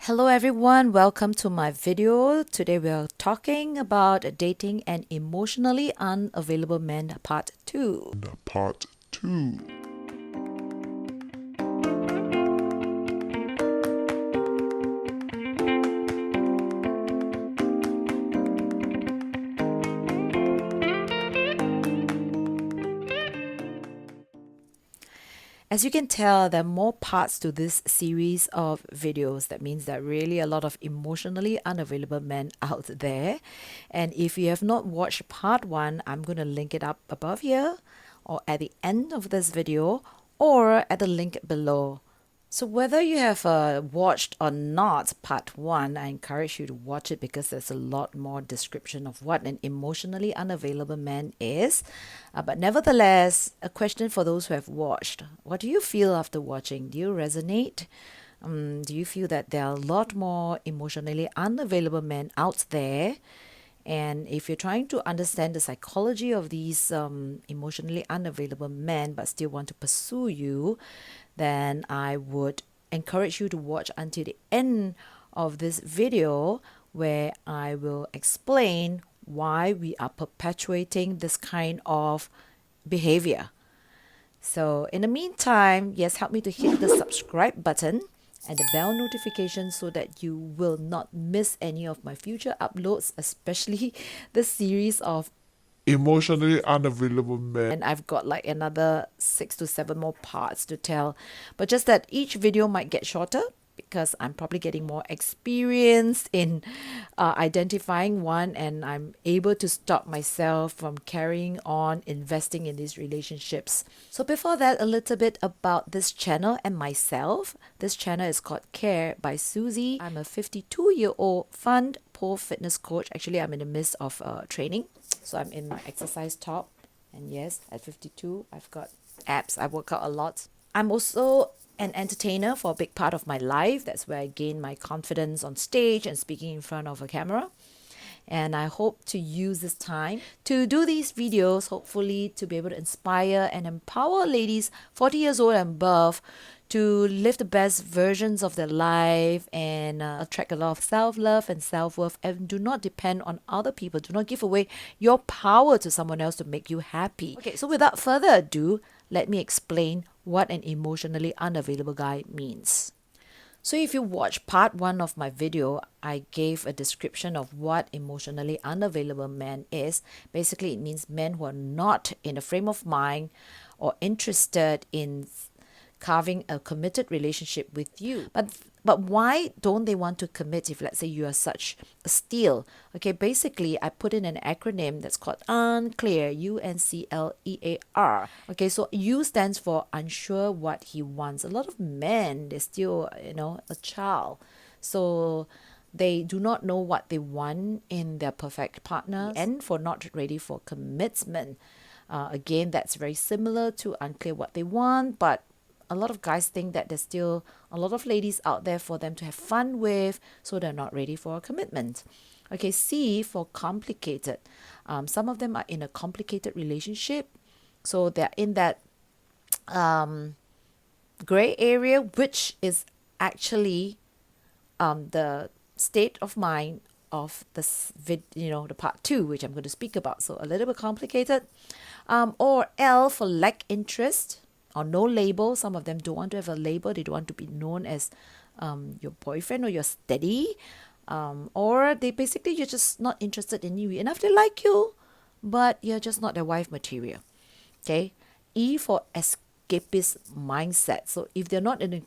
Hello everyone, welcome to my video. Today we are talking about dating an emotionally unavailable man part 2. Part 2. As you can tell, there are more parts to this series of videos. That means there are really a lot of emotionally unavailable men out there. And if you have not watched part 1, I'm going to link it up above here or at the end of this video or at the link below. So whether you have watched or not part 1, I encourage you to watch it because there's a lot more description of what an emotionally unavailable man is. But nevertheless, a question for those who have watched. What do you feel after watching? Do you resonate? Do you feel that there are a lot more emotionally unavailable men out there? And if you're trying to understand the psychology of these emotionally unavailable men but still want to pursue you, then I would encourage you to watch until the end of this video where I will explain why we are perpetuating this kind of behavior. So in the meantime, yes, help me to hit the subscribe button and the bell notification so that you will not miss any of my future uploads, especially the series of Emotionally unavailable man. and I've got like another 6 to 7 more parts to tell. But just that each video might get shorter because I'm probably getting more experienced in identifying one, and I'm able to stop myself from carrying on investing in these relationships. So before that, a little bit about this channel and myself. This channel is called Care by Suzie. I'm a 52-year-old fun pole fitness coach. Actually, I'm in the midst of training. So I'm in my exercise top. And yes, at 52, I've got abs. I work out a lot. I'm also an entertainer for a big part of my life. That's where I gain my confidence on stage and speaking in front of a camera. And I hope to use this time to do these videos, hopefully to be able to inspire and empower ladies 40 years old and above to live the best versions of their life and attract a lot of self-love and self-worth, and do not depend on other people. Do not give away your power to someone else to make you happy. Okay, so without further ado, let me explain what an emotionally unavailable guy means. So if you watch part 1 of my video, I gave a description of what emotionally unavailable man is. Basically, it means men who are not in a frame of mind or interested in carving a committed relationship with you. But why don't they want to commit if, let's say, you are such a steal? Okay, basically, I put in an acronym that's called UNCLEAR, UNCLEAR. Okay, so U stands for unsure what he wants. A lot of men, they're still, a child. So they do not know what they want in their perfect partner, and for not ready for commitment. Again, that's very similar to unclear what they want, but a lot of guys think that there's still a lot of ladies out there for them to have fun with, so they're not ready for a commitment. Okay, C for complicated. Some of them are in a complicated relationship, so they're in that gray area, which is actually the state of mind of the part 2, which I'm going to speak about. So a little bit complicated. Or L for lack interest or no label. Some of them don't want to have a label. They don't want to be known as your boyfriend or your steady. Or you're just not interested in you enough. They like you, but you're just not their wife material. Okay. E for escapist mindset. So if they're not in a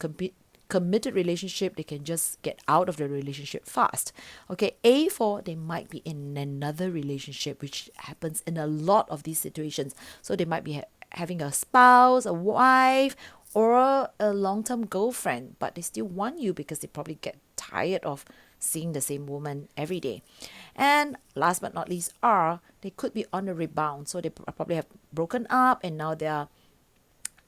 committed relationship, they can just get out of the relationship fast. Okay, A for they might be in another relationship, which happens in a lot of these situations. So they might be having a spouse, a wife, or a long-term girlfriend, but they still want you because they probably get tired of seeing the same woman every day. And last but not least, R, they could be on a rebound. So they probably have broken up and now they are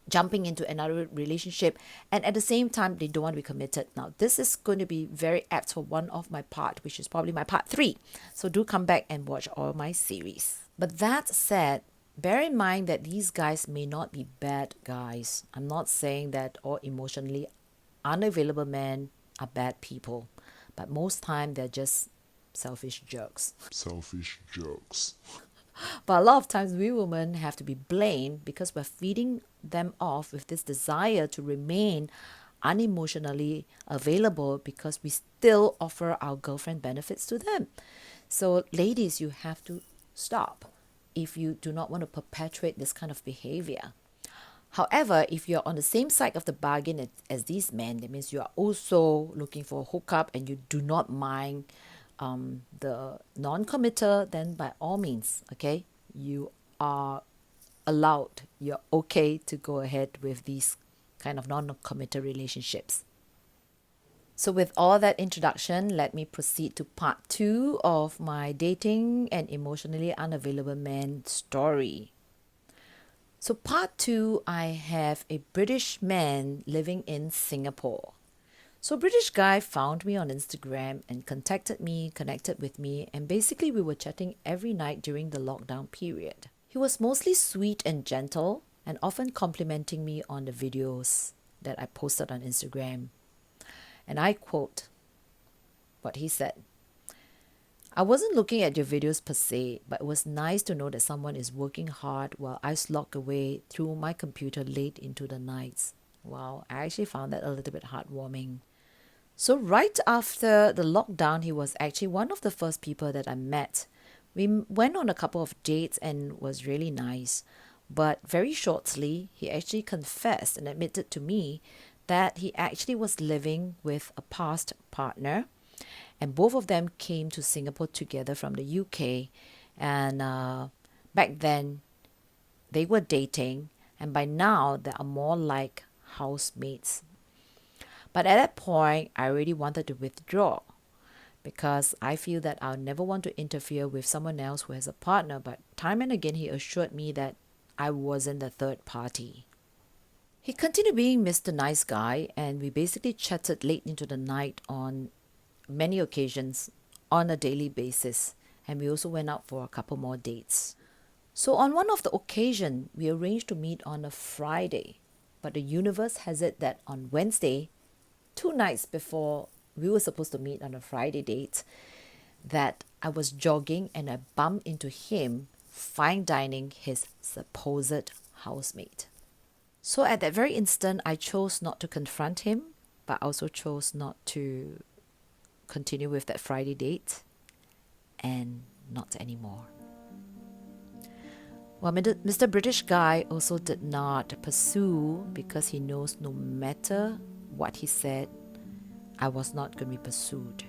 jumping into another relationship, and at the same time they don't want to be committed. Now this is going to be very apt for one of my part, which is probably my part 3. So do come back and watch all my series. But that said, bear in mind that these guys may not be bad guys. I'm not saying that all emotionally unavailable men are bad people. but most time they're just selfish jerks. Selfish jokes. But a lot of times we women have to be blamed because we're feeding them off with this desire to remain unemotionally available because we still offer our girlfriend benefits to them. So ladies, you have to stop if you do not want to perpetuate this kind of behavior. However, if you're on the same side of the bargain as these men, that means you are also looking for a hookup and you do not mind the non-committer, then by all means, okay, you are allowed, you're okay to go ahead with these kind of non-committal relationships. So with all that introduction, let me proceed to part 2 of my dating and emotionally unavailable man story. So part 2, I have a British man living in Singapore. So British guy found me on Instagram and connected with me, and basically we were chatting every night during the lockdown period. He was mostly sweet and gentle and often complimenting me on the videos that I posted on Instagram. And I quote what he said. I wasn't looking at your videos per se, but it was nice to know that someone is working hard while I slog away through my computer late into the nights. Wow, I actually found that a little bit heartwarming. So right after the lockdown, he was actually one of the first people that I met. We went on a couple of dates and was really nice. But very shortly, he actually confessed and admitted to me that he actually was living with a past partner. And both of them came to Singapore together from the UK. And back then, they were dating. And by now, they are more like housemates. But at that point, I really wanted to withdraw because I feel that I'll never want to interfere with someone else who has a partner. But time and again, he assured me that I wasn't the third party. He continued being Mr. Nice Guy, and we basically chatted late into the night on many occasions on a daily basis. And we also went out for a couple more dates. So on one of the occasion, we arranged to meet on a Friday. But the universe has it that on Wednesday, 2 nights before we were supposed to meet on a Friday date, that I was jogging and I bumped into him fine dining his supposed housemate. So at that very instant, I chose not to confront him, but also chose not to continue with that Friday date, and not anymore. Well, Mr. British Guy also did not pursue because he knows no matter what he said, I was not going to be pursued.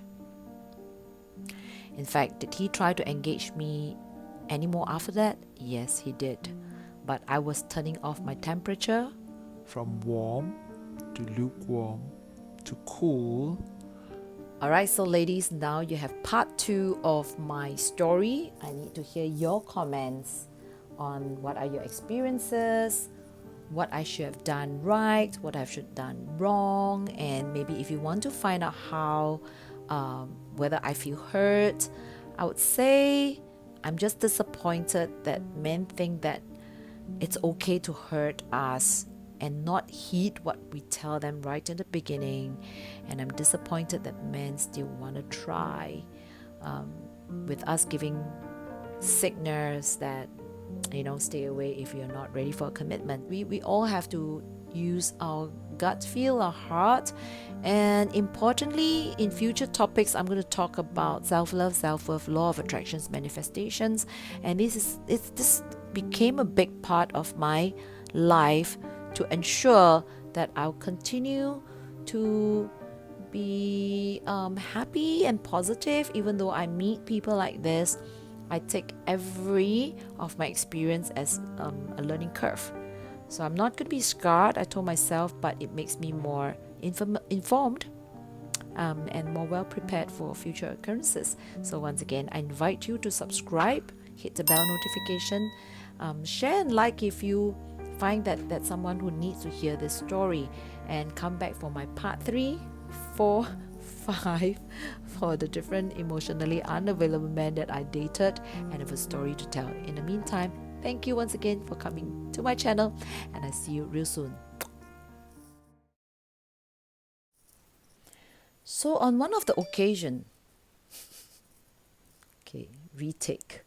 In fact, did he try to engage me anymore after that? Yes, he did. But I was turning off my temperature From warm to lukewarm to cool. Alright, so ladies, now you have part 2 of my story. I need to hear your comments on what are your experiences, what I should have done right, what I should have done wrong, and maybe if you want to find out how, whether I feel hurt, I would say I'm just disappointed that men think that it's okay to hurt us and not heed what we tell them right in the beginning. And I'm disappointed that men still want to try with us giving signals that, stay away if you're not ready for a commitment. We all have to use our gut feel, our heart. And importantly, in future topics, I'm going to talk about self-love, self-worth, law of attractions, manifestations. And this became a big part of my life to ensure that I'll continue to be happy and positive. Even though I meet people like this, I take every of my experience as a learning curve. So I'm not going to be scarred, I told myself, but it makes me more informed and more well prepared for future occurrences. So once again, I invite you to subscribe, hit the bell notification, share and like if you find that that's someone who needs to hear this story, and come back for my part 3, 4, 5 for the different emotionally unavailable men that I dated, and have a story to tell. In the meantime, thank you once again for coming to my channel, and I see you real soon. So on one of the occasion, okay, retake.